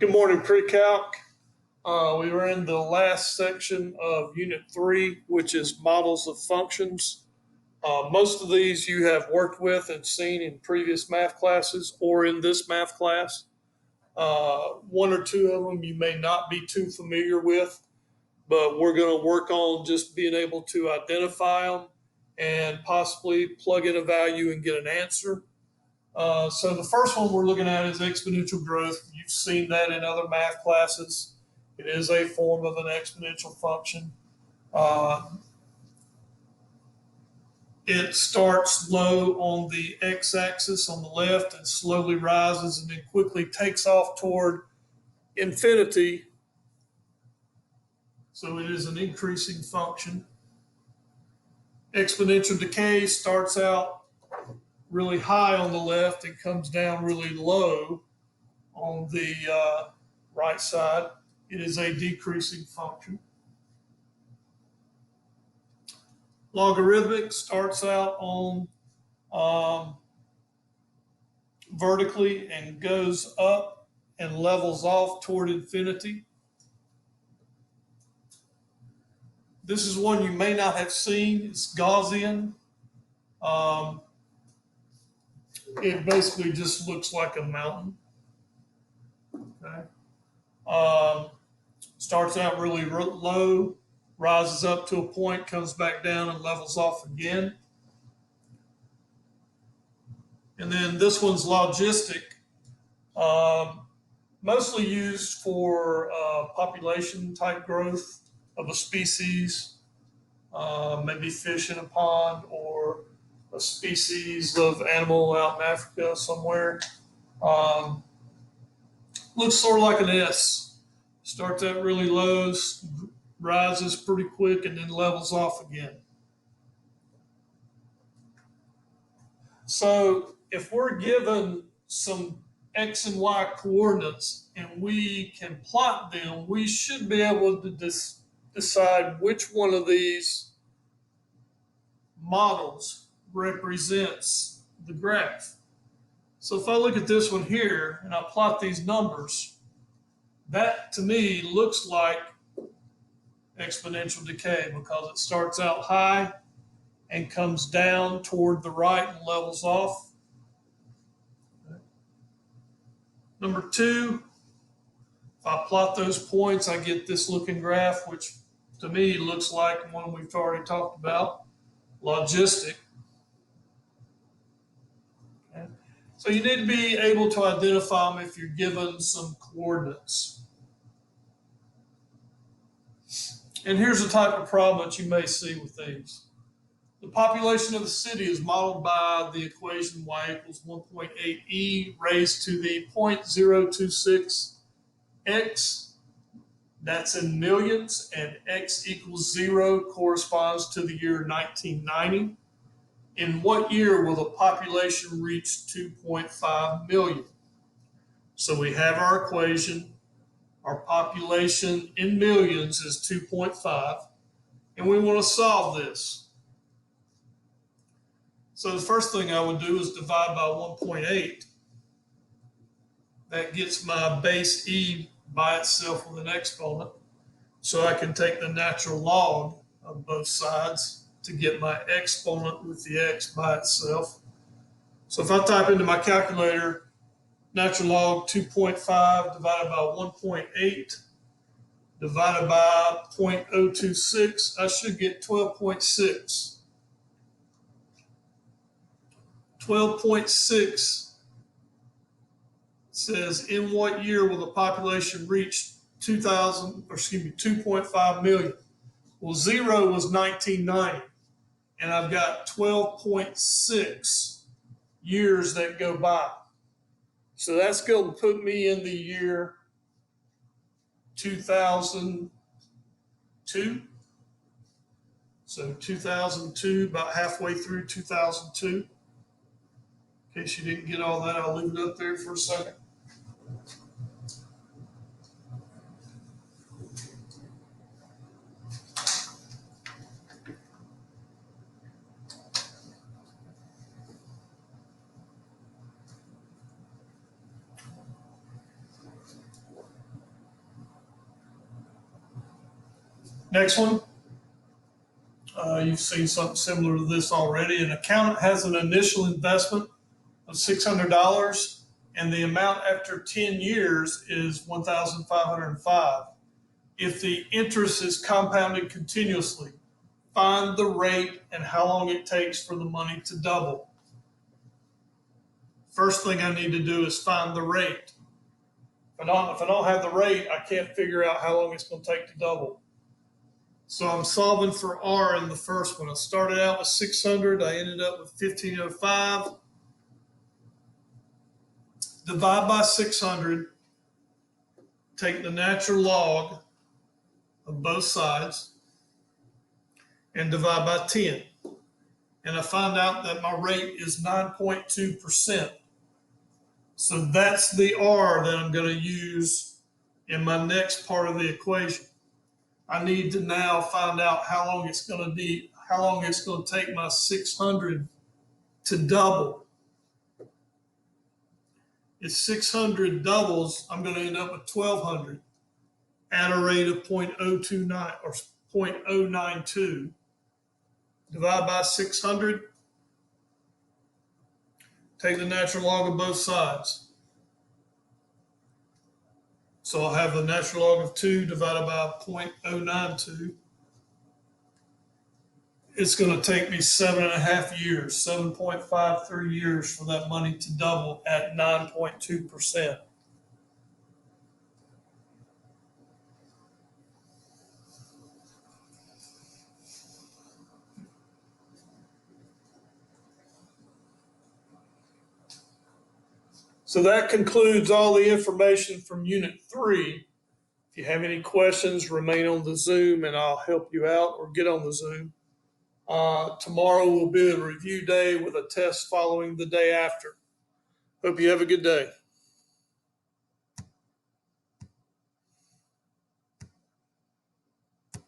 Good morning, pre-calc. We were in the last section of Unit 3, which is models of functions. Most of these you have worked with and seen in previous math classes or in this math class. One or two of them you may not be too familiar with, but we're going to work on just being able to identify them and possibly plug in a value and get an answer. So the first one we're looking at is exponential growth. You've seen that in other math classes. It is a form of an exponential function. It starts low on the x-axis on the left and slowly rises and then quickly takes off toward infinity. So it is an increasing function. Exponential decay starts out really high on the left and comes down really low on the right side. It is a decreasing function. Logarithmic starts out on vertically and goes up and levels off toward infinity. This is one you may not have seen. It's Gaussian. It basically just looks like a mountain. Okay. Starts out really low, rises up to a point, comes back down and levels off again. And then this one's logistic, mostly used for population type growth of a species, maybe fish in a pond or a species of animal out in Africa somewhere. Looks sort of like an S. Starts out really low, rises pretty quick, and then levels off again. So if we're given some x and y coordinates and we can plot them, we should be able to decide which one of these models represents the graph. So if I look at this one here and I plot these numbers, that to me looks like exponential decay because it starts out high and comes down toward the right and levels off. Number two, if I plot those points, I get this looking graph, which to me looks like one we've already talked about, logistic. Okay. So you need to be able to identify them if you're given some coordinates. And here's the type of problem that you may see with these. The population of the city is modeled by the equation y equals 1.8e raised to the 0.026 x. That's in millions, and x equals 0 corresponds to the year 1990. In what year will the population reach 2.5 million? So we have our equation. Our population in millions is 2.5, and we want to solve this. So the first thing I would do is divide by 1.8. That gets my base e by itself with an exponent. So I can take the natural log of both sides to get my exponent with the x by itself. So if I type into my calculator, natural log 2.5 divided by 1.8 divided by 0.026, I should get 12.6. 12.6 says, in what year will the population reach 2.5 million? Well, 0 was 1990, and I've got 12.6 years that go by. So that's going to put me in the year 2002. So 2002, about halfway through 2002. In case you didn't get all that, I'll leave it up there for a second. Next one. You've seen something similar to this already. An accountant has an initial investment of $600, and the amount after 10 years is $1,505. If the interest is compounded continuously, find the rate and how long it takes for the money to double. First thing I need to do is find the rate. If I don't have the rate, I can't figure out how long it's going to take to double. So I'm solving for R in the first one. I started out with 600. I ended up with 1505. Divide by 600. Take the natural log of both sides and divide by 10. And I find out that my rate is 9.2%. So that's the R that I'm going to use in my next part of the equation. I need to now find out how long it's going to take my 600 to double. If 600 doubles, I'm going to end up with 1200 at a rate of 0.029 or 0.092. Divide by 600. Take the natural log of both sides. So I'll have the natural log of 2 divided by 0.092. It's going to take me 7.5 years, 7.53 years for that money to double at 9.2%. So that concludes all the information from Unit 3. If you have any questions, remain on the Zoom and I'll help you out, or get on the Zoom. Tomorrow will be a review day with a test following the day after. Hope you have a good day.